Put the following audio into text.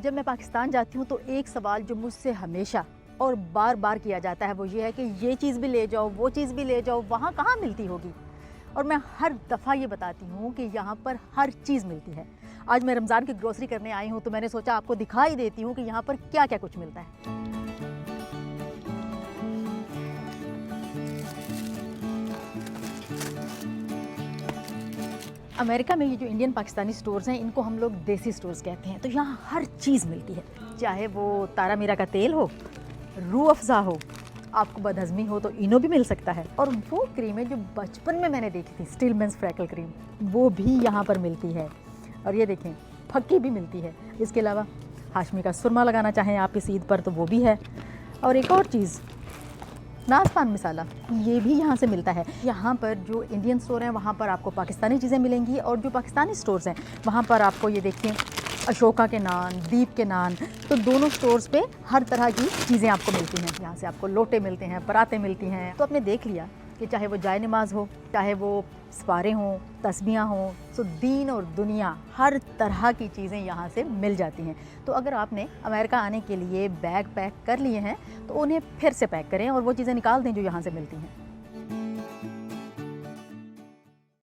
जब मैं पाकिस्तान जाती हूँ तो एक सवाल जो मुझसे हमेशा और बार बार किया जाता है वो ये है कि ये चीज़ भी ले जाओ, वो चीज़ भी ले जाओ, वहाँ कहाँ मिलती होगी। और मैं हर दफ़ा ये बताती हूँ कि यहाँ पर हर चीज़ मिलती है। आज मैं रमज़ान की ग्रोसरी करने आई हूँ तो मैंने सोचा आपको दिखाई देती हूँ कि यहाँ पर क्या क्या कुछ मिलता है। अमेरिका में ये जो इंडियन पाकिस्तानी स्टोर्स हैं इनको हम लोग देसी स्टोर्स कहते हैं। तो यहाँ हर चीज़ मिलती है, चाहे वो तारा मीरा का तेल हो, रूह अफ़ज़ा हो, आपको बदहज़मी हो तो इनो भी मिल सकता है। और वो क्रीमें जो बचपन में मैंने देखी थी, स्टीलमेंस फ्रैकल क्रीम, वो भी यहाँ पर मिलती है। और ये देखें, फक्की भी मिलती है। इसके अलावा हाशमी का सुरमा लगाना चाहें आप इस ईद पर तो वो भी है। और एक और चीज़, नाज़ पान मसाला, ये भी यहाँ से मिलता है। यहाँ पर जो इंडियन स्टोर हैं वहाँ पर आपको पाकिस्तानी चीज़ें मिलेंगी और जो पाकिस्तानी स्टोर्स हैं वहाँ पर आपको ये देखिए अशोका के नान, दीप के नान, तो दोनों स्टोर्स पे हर तरह की चीज़ें आपको मिलती हैं। यहाँ से आपको लोटे मिलते हैं, पराते मिलती हैं। तो आपने देख लिया कि चाहे वो जाए नमाज हो, चाहे वो सवारे हों, तस्बियाँ हों, तो दीन और दुनिया हर तरह की चीज़ें यहाँ से मिल जाती हैं। तो अगर आपने अमेरिका आने के लिए बैग पैक कर लिए हैं तो उन्हें फिर से पैक करें और वो चीज़ें निकाल दें जो यहाँ से मिलती हैं।